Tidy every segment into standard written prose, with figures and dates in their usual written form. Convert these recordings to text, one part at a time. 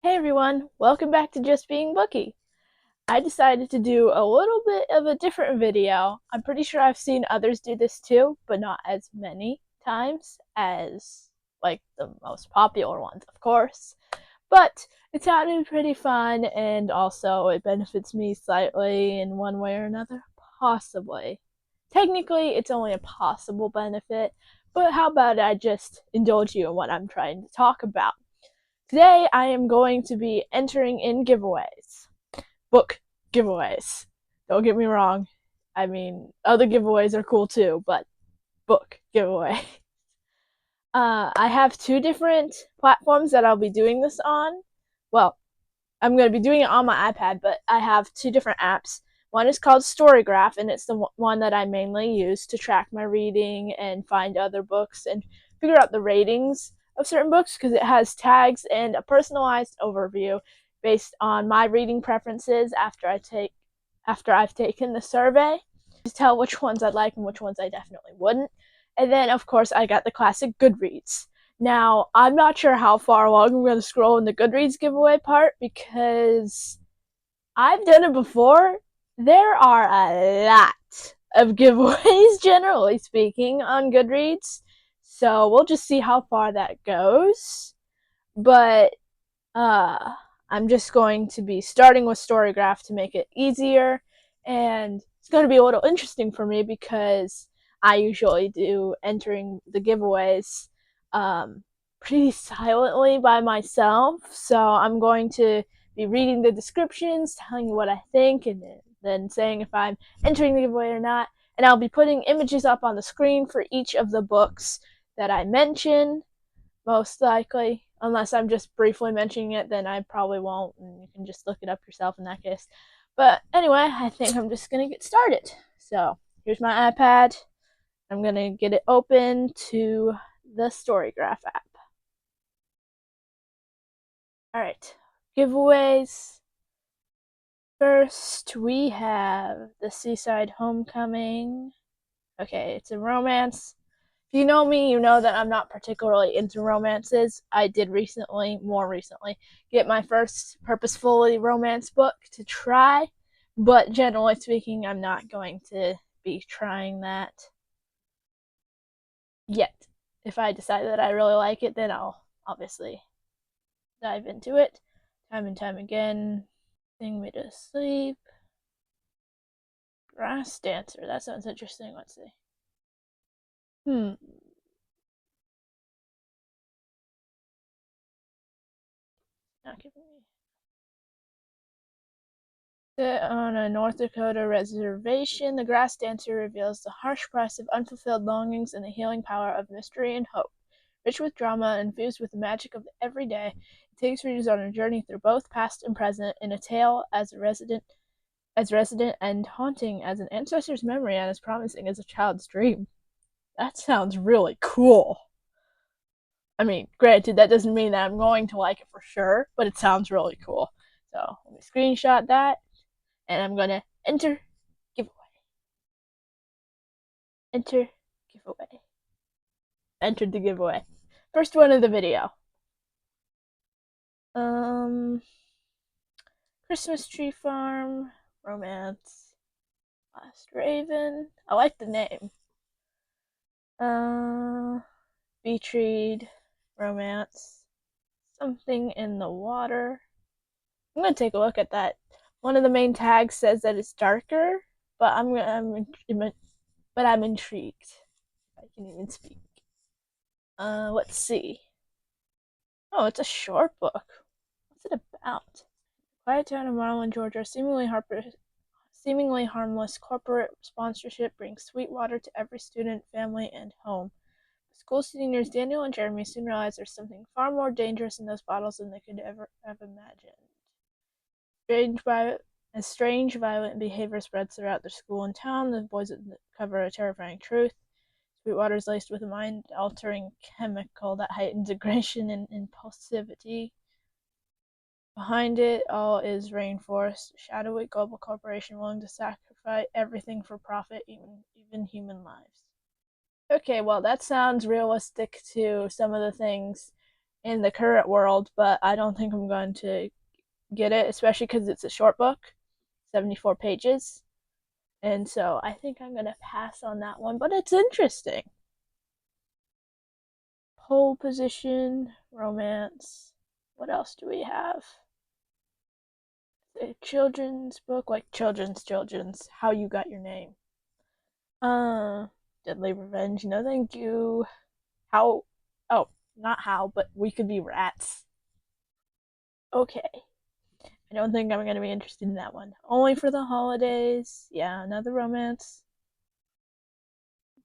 Hey everyone, welcome back to Just Being Booky. I decided to do a little bit of a different video. I'm pretty sure I've seen others do this too, but not as many times as like the most popular ones, of course. But it sounded pretty fun and also it benefits me slightly in one way or another, possibly. Technically, it's only a possible benefit, but how about I just indulge you in what I'm trying to talk about? Today I am going to be entering in giveaways. Book giveaways. Don't get me wrong. I mean, other giveaways are cool too, but book giveaway. I have two different platforms that I'll be doing this on. Well, I'm going to be doing it on my iPad, but I have two different apps. One is called Storygraph, and it's the one that I mainly use to track my reading and find other books and figure out the ratings of certain books because it has tags and a personalized overview based on my reading preferences after I've taken the survey to tell which ones I'd like and which ones I definitely wouldn't. And then, of course, I got the classic Goodreads. Now, I'm not sure how far along I'm going to scroll in the Goodreads giveaway part because I've done it before. There are a lot of giveaways, generally speaking, on Goodreads. So we'll just see how far that goes. But I'm just going to be starting with Storygraph to make it easier. And it's going to be a little interesting for me because I usually do entering the giveaways pretty silently by myself. So I'm going to be reading the descriptions, telling you what I think, and then saying if I'm entering the giveaway or not. And I'll be putting images up on the screen for each of the books that I mention most likely. Unless I'm just briefly mentioning it, then I probably won't, and you can just look it up yourself in that case. But anyway, I think I'm just gonna get started. So here's my iPad. I'm gonna get it open to the Storygraph app. Alright, giveaways. First, we have The Seaside Homecoming. Okay, it's a romance. If you know me, you know that I'm not particularly into romances. I did more recently, get my first purposefully romance book to try, but generally speaking, I'm not going to be trying that yet. If I decide that I really like it, then I'll obviously dive into it time and time again. Sing Me to Sleep. Grass Dancer. That sounds interesting. Let's see. Hmm. Not giving me. On a North Dakota reservation, the grass dancer reveals the harsh price of unfulfilled longings and the healing power of mystery and hope. Rich with drama and infused with the magic of the everyday, it takes readers on a journey through both past and present in a tale as resident and haunting as an ancestor's memory and as promising as a child's dream. That sounds really cool. I mean, granted, that doesn't mean that I'm going to like it for sure, but it sounds really cool. So let me screenshot that, and I'm gonna enter giveaway. Enter giveaway. Entered the giveaway. First one of the video. Um, Christmas Tree Farm, romance, Last Raven. I like the name. Beach read, romance, something in the water. I'm gonna take a look at that. One of the main tags says that it's darker, but I'm intrigued. I can even speak. Let's see. Oh, it's a short book. What's it about? Quiet town of Marlin, Georgia, seemingly harmless corporate sponsorship brings sweet water to every student, family, and home. School seniors Daniel and Jeremy soon realize there's something far more dangerous in those bottles than they could ever have imagined. As strange, violent behavior spreads throughout their school and town, the boys uncover a terrifying truth. Sweetwater is laced with a mind-altering chemical that heightens aggression and impulsivity. Behind it all is rainforest, shadowy global corporation willing to sacrifice everything for profit, even human lives. Okay, well, that sounds realistic to some of the things in the current world, but I don't think I'm going to get it, especially because it's a short book, 74 pages. And so I think I'm going to pass on that one, but it's interesting. Pole position, romance. What else do we have? A children's book, like children's. How You Got Your Name. Deadly Revenge. No, thank you. How? Oh, not how, but We Could Be Rats. Okay. I don't think I'm gonna be interested in that one. Only for the holidays. Yeah, another romance.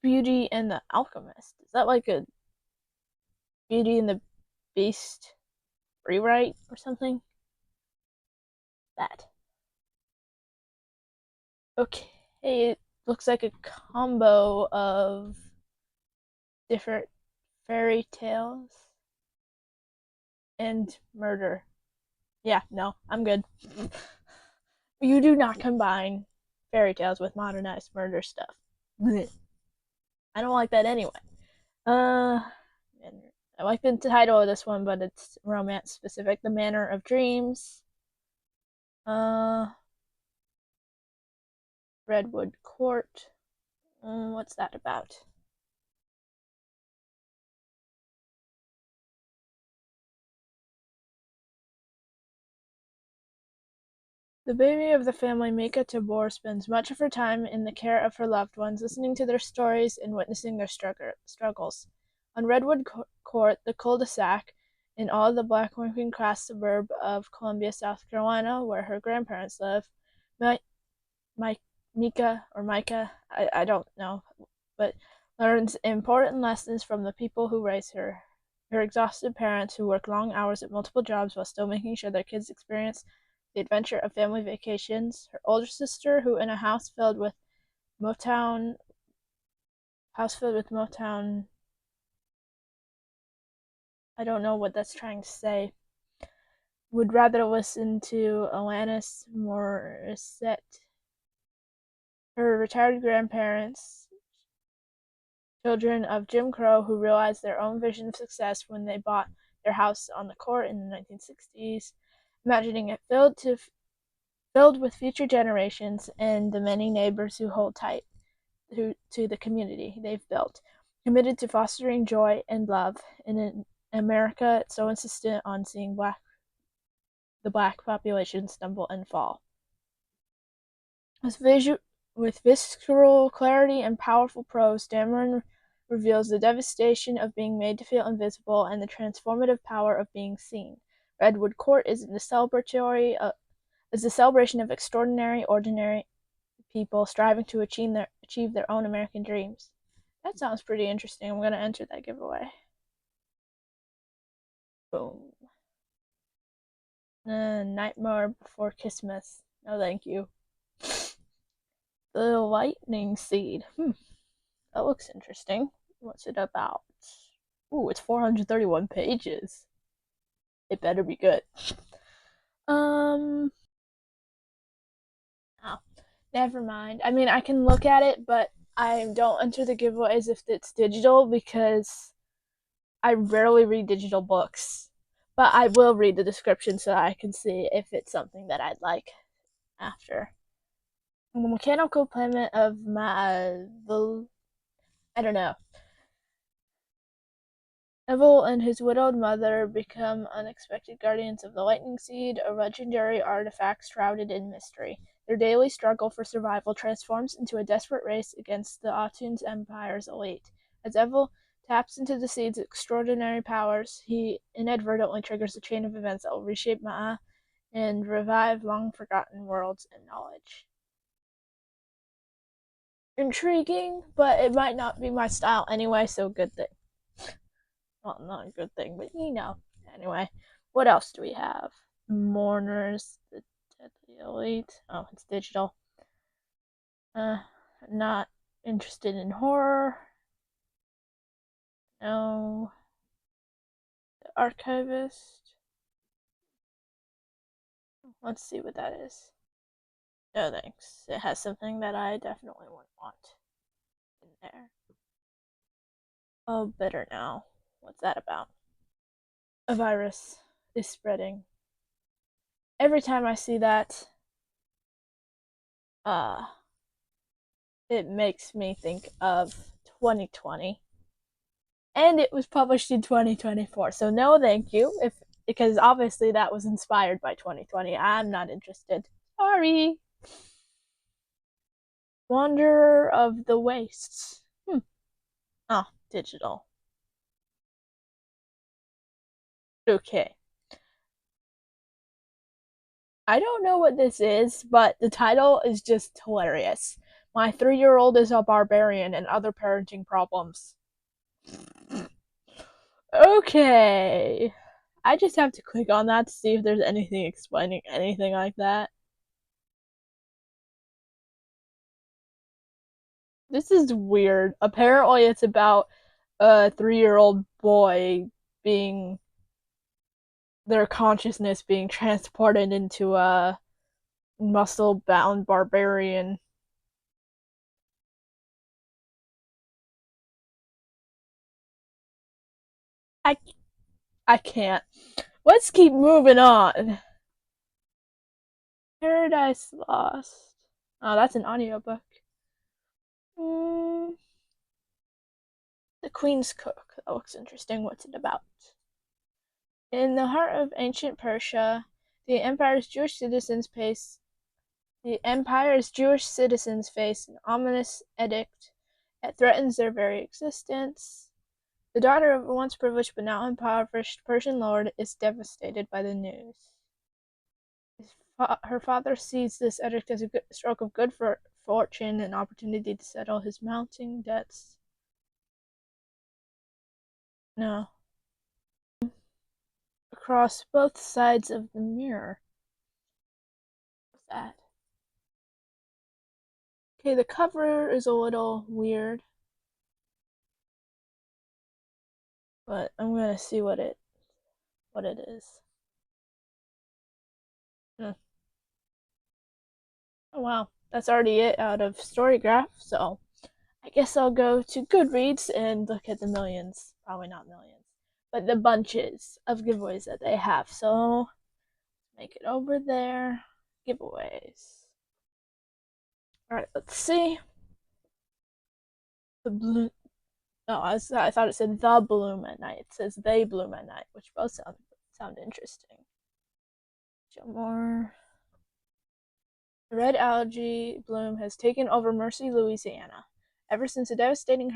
Beauty and the Alchemist. Is that like a Beauty and the Beast rewrite or something? That. Okay, it looks like a combo of different fairy tales and murder. Yeah, no, I'm good. You do not combine fairy tales with modernized murder stuff. I don't like that anyway. Uh, I like the title of this one, but it's romance specific. The Manor of Dreams. Uh, Redwood Court. What's that about? The baby of the family, Mika Tabor, spends much of her time in the care of her loved ones, listening to their stories and witnessing their struggles. On Redwood Court, the cul-de-sac, in all the black working-class suburb of Columbia, South Carolina, where her grandparents live, My, Micah, I don't know, but learns important lessons from the people who raise her. Her exhausted parents who work long hours at multiple jobs while still making sure their kids experience the adventure of family vacations. Her older sister who in a Motown house filled with Motown, I don't know what that's trying to say, would rather listen to Alanis Morissette. Her retired grandparents, children of Jim Crow who realized their own vision of success when they bought their house on the court in the 1960s, imagining it filled with future generations and the many neighbors who hold tight to the community they've built, committed to fostering joy and love in an America so insistent on seeing the black population stumble and fall. With, with visceral clarity and powerful prose, Dameron reveals the devastation of being made to feel invisible and the transformative power of being seen. Redwood Court is the celebration of extraordinary, ordinary people striving to achieve their own American dreams. That sounds pretty interesting. I'm going to enter that giveaway. Boom. Nightmare Before Christmas. No, thank you. The Lightning Seed. That looks interesting. What's it about? Ooh, it's 431 pages. It better be good. Oh, never mind. I mean, I can look at it, but I don't enter the giveaways if it's digital because I rarely read digital books. But I will read the description so I can see if it's something that I'd like after. The mechanical payment of I don't know. Neville and his widowed mother become unexpected guardians of the Lightning Seed, a legendary artifact shrouded in mystery. Their daily struggle for survival transforms into a desperate race against the Autun's Empire's elite. As Neville taps into the Seed's extraordinary powers, he inadvertently triggers a chain of events that will reshape Ma'a and revive long-forgotten worlds and knowledge. Intriguing, but it might not be my style anyway, so good thing. Well, not a good thing, but you know. Anyway, what else do we have? Mourners, the Deadly Elite. Oh, it's digital. Not interested in horror. No. The Archivist. Let's see what that is. No thanks. It has something that I definitely wouldn't want in there. Oh, Bitter Now. What's that about? a virus is spreading. Every time I see that, uh, it makes me think of 2020. And it was published in 2024. So no thank you, if because obviously that was inspired by 2020. I'm not interested. Sorry. Wanderer of the Wastes. Oh, digital. Okay. I don't know what this is, but the title is just hilarious. My 3-year-old is a barbarian and other parenting problems. Okay. I just have to click on that to see if there's anything explaining anything like that. This is weird. Apparently, it's about a 3-year-old boy being their consciousness being transported into a muscle bound barbarian. I I can't. Let's keep moving on. Paradise Lost. Oh, that's an audiobook. Mm, the Queen's Cook. That looks interesting. What's it about? In the heart of ancient Persia, the empire's Jewish citizens face an ominous edict that threatens their very existence. The daughter of a once privileged but now impoverished Persian lord is devastated by the news. Her father sees this edict as a stroke of good fortune, an opportunity to settle his mounting debts. No. Across both sides of the mirror. What's that? Okay, the cover is a little weird, but I'm gonna see what it is. Hmm. Oh wow, that's already it out of Storygraph, so I guess I'll go to Goodreads and look at the millions. Probably not millions, but the bunches of giveaways that they have. So make it over there. Giveaways. Alright, let's see. The blue. No, I thought it said the bloom at night. It says they bloom at night, which both sound interesting. More. The red algae bloom has taken over Mercy, Louisiana. Ever since a devastating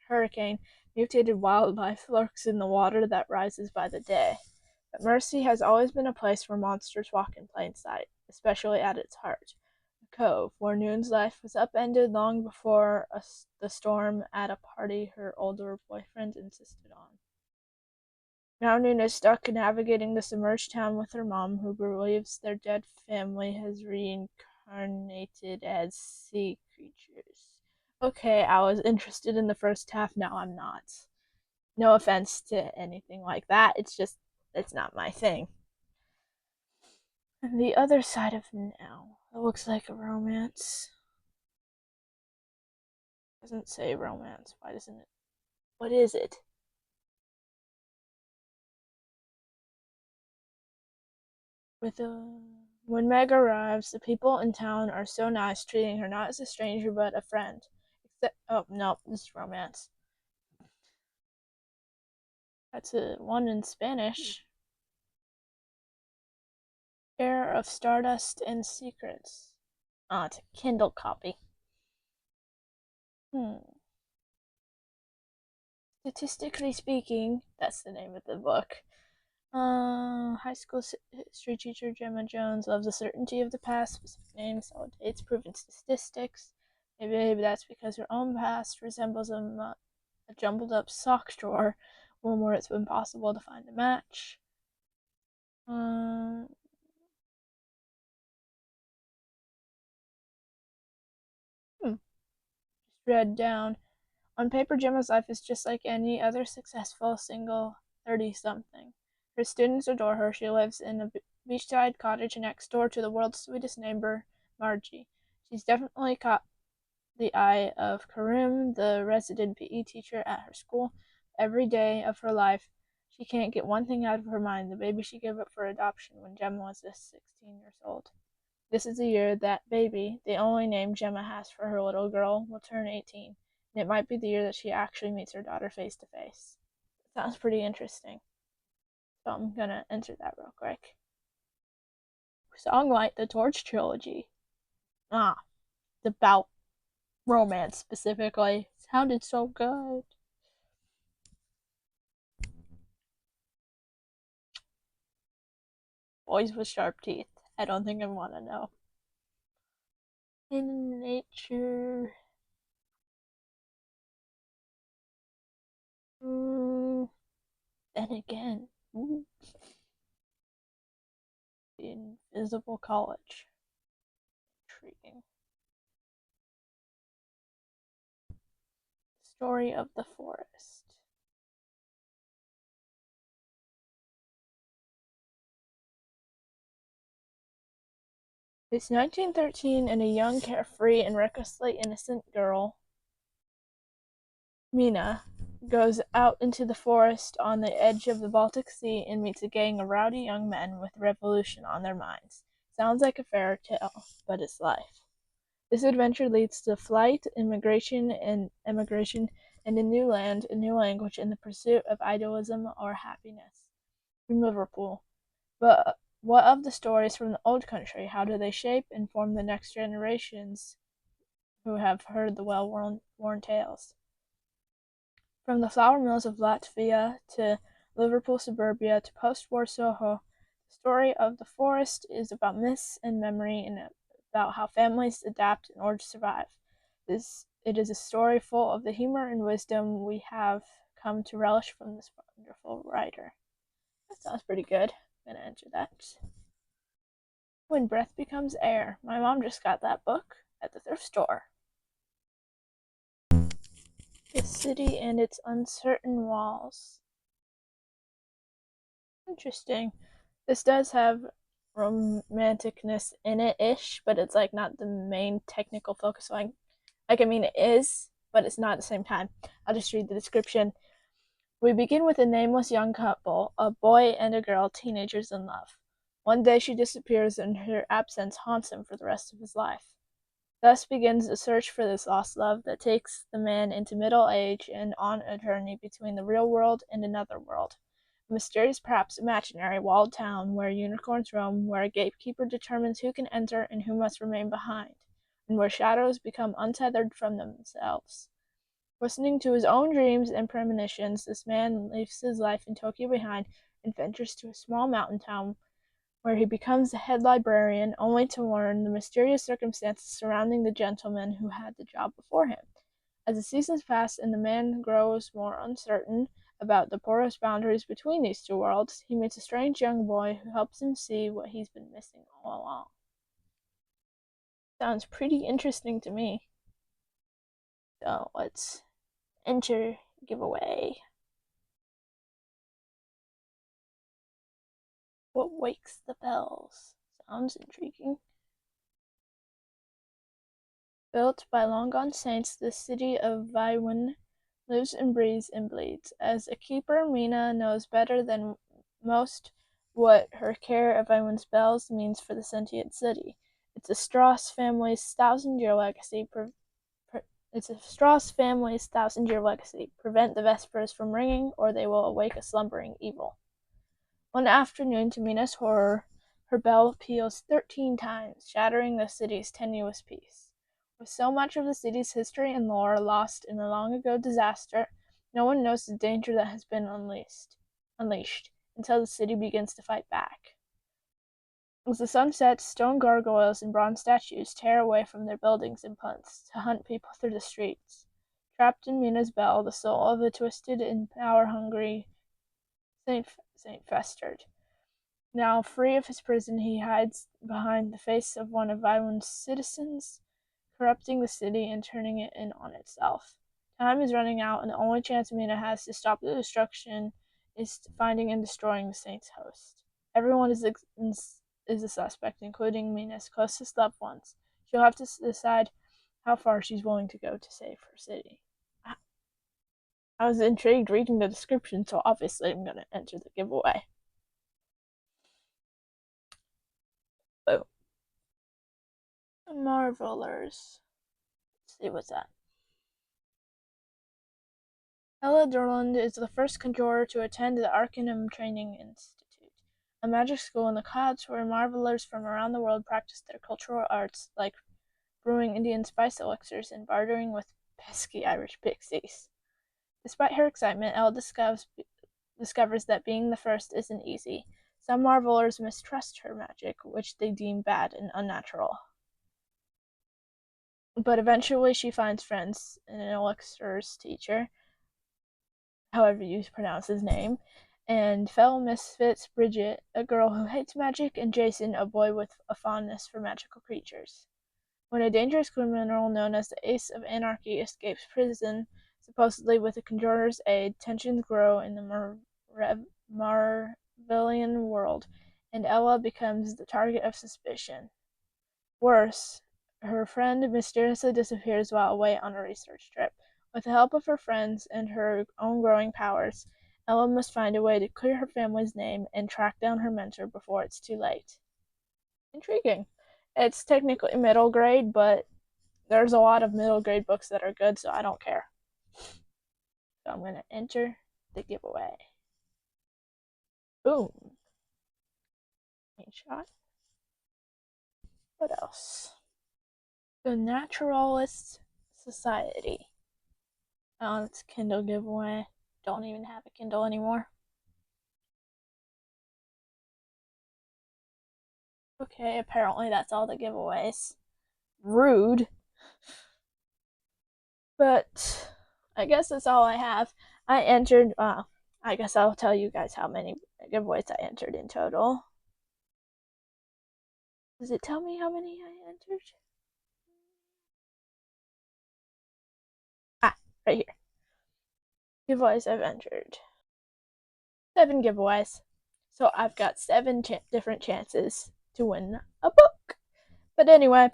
hurricane, mutated wildlife lurks in the water that rises by the day. But Mercy has always been a place where monsters walk in plain sight, especially at its heart. A cove where Noon's life was upended long before the storm at a party her older boyfriend insisted on. Now Noon is stuck navigating the submerged town with her mom, who believes their dead family has reincarnated as sea creatures. Okay, I was interested in the first half, now I'm not. No offense to anything like that, it's not my thing. And the other side of now. It looks like a romance. It doesn't say romance. Why doesn't it? What is it? When Meg arrives, the people in town are so nice, treating her not as a stranger but a friend. Oh no, this is romance. That's one in Spanish. Air of Stardust and Secrets. Ah, it's a Kindle copy. Statistically speaking, that's the name of the book. High school history teacher Gemma Jones loves the certainty of the past, specific names, solid dates, proven statistics. Maybe that's because her own past resembles a jumbled up sock drawer, one where it's impossible to find a match. Um, just read down. On paper, Gemma's life is just like any other successful single 30-something. Her students adore her. She lives in a beachside cottage next door to the world's sweetest neighbor, Margie. She's definitely caught the eye of Karim, the resident PE teacher at her school. Every day of her life, She can't get one thing out of her mind, the baby she gave up for adoption when Gemma was just 16 years old. This is the year that baby, the only name Gemma has for her little girl, will turn 18, and it might be the year that she actually meets her daughter face to face. Sounds pretty interesting. So I'm gonna enter that real quick. Songlight, the Torch Trilogy. It's about romance specifically. Sounded so good. Boys with sharp teeth. I don't think I want to know. In nature. Then again. The Invisible College. Intriguing. Story of the Forest. It's 1913 and a young, carefree, and recklessly innocent girl, Mina, goes out into the forest on the edge of the Baltic Sea and meets a gang of rowdy young men with revolution on their minds. Sounds like a fairy tale, but it's life. This adventure leads to flight, immigration, and emigration, and a new land, a new language, in the pursuit of idealism or happiness. From Liverpool. But what of the stories from the old country? How do they shape and form the next generations who have heard the well-worn tales? From the flour mills of Latvia to Liverpool suburbia to post-war Soho, the story of the forest is about myths and memory and about how families adapt in order to survive. It is a story full of the humor and wisdom we have come to relish from this wonderful writer. That sounds pretty good. I'm gonna enter that. When Breath Becomes Air. My mom just got that book at the thrift store. The City and Its Uncertain Walls. Interesting. This does have romanticness in it-ish, but it's like not the main technical focus. So I mean it is, but it's not at the same time. I'll just read the description. We begin with a nameless young couple, a boy and a girl, teenagers in love. One day she disappears and her absence haunts him for the rest of his life. Thus begins a search for this lost love that takes the man into middle age and on a journey between the real world and another world. A mysterious, perhaps imaginary, walled town where unicorns roam, where a gatekeeper determines who can enter and who must remain behind, and where shadows become untethered from themselves. Listening to his own dreams and premonitions, this man leaves his life in Tokyo behind and ventures to a small mountain town where he becomes the head librarian, only to learn the mysterious circumstances surrounding the gentleman who had the job before him. As the seasons pass and the man grows more uncertain about the porous boundaries between these two worlds, he meets a strange young boy who helps him see what he's been missing all along. Sounds pretty interesting to me. So let's enter giveaway. What wakes the bells? Sounds intriguing. Built by long-gone saints, the city of Viwen lives and breathes and bleeds. As a keeper, Mina knows better than most what her care of Viwen's bells means for the sentient city. It's a Strauss family's thousand-year legacy. Prevent the vespers from ringing, or they will awake a slumbering evil. One afternoon, to Mina's horror, her bell peals 13 times, shattering the city's tenuous peace. With so much of the city's history and lore lost in the long-ago disaster, no one knows the danger that has been unleashed until the city begins to fight back. As the sun sets, stone gargoyles and bronze statues tear away from their buildings and plinths to hunt people through the streets. Trapped in Mina's bell, the soul of a twisted and power-hungry Saint festered. Now free of his prison, he hides behind the face of one of Viwen's citizens, corrupting the city and turning it in on itself. Time is running out, and the only chance Mina has to stop the destruction is finding and destroying the Saints' host. Everyone is a suspect, including Mina's closest loved ones. She'll have to decide how far she's willing to go to save her city. I was intrigued reading the description, so obviously I'm gonna enter the giveaway. Boom. Marvelers. Let's see what's that. Ella Durland is the first conjurer to attend the Arcanum Training Institute, a magic school in the clouds where marvelers from around the world practice their cultural arts like brewing Indian spice elixirs and bartering with pesky Irish pixies. Despite her excitement, Elle discovers that being the first isn't easy. Some marvelers mistrust her magic, which they deem bad and unnatural. But eventually she finds friends in an elixirs teacher, however you pronounce his name, and fellow misfits Bridget, a girl who hates magic, and Jason, a boy with a fondness for magical creatures. When a dangerous criminal known as the Ace of Anarchy escapes prison, supposedly with a conjurer's aid, tensions grow in the Marvellian world, and Ella becomes the target of suspicion. Worse, her friend mysteriously disappears while away on a research trip. With the help of her friends and her own growing powers, Ella must find a way to clear her family's name and track down her mentor before it's too late. Intriguing. It's technically middle grade, but there's a lot of middle grade books that are good, so I don't care. So I'm going to enter the giveaway. Boom. Screenshot. What else? The Naturalist Society. Oh, it's Kindle giveaway. Don't even have a Kindle anymore. Okay, apparently that's all the giveaways. Rude. But I guess that's all I have. I entered, I guess I'll tell you guys how many giveaways I entered in total. Does it tell me how many I entered? Ah, right here. Giveaways I've entered. 7 giveaways. So I've got 7 different chances to win a book. But anyway,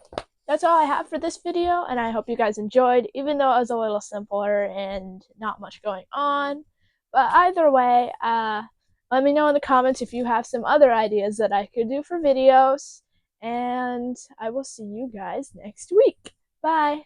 that's all I have for this video, and I hope you guys enjoyed, even though it was a little simpler and not much going on. But either way, let me know in the comments if you have some other ideas that I could do for videos, and I will see you guys next week. Bye!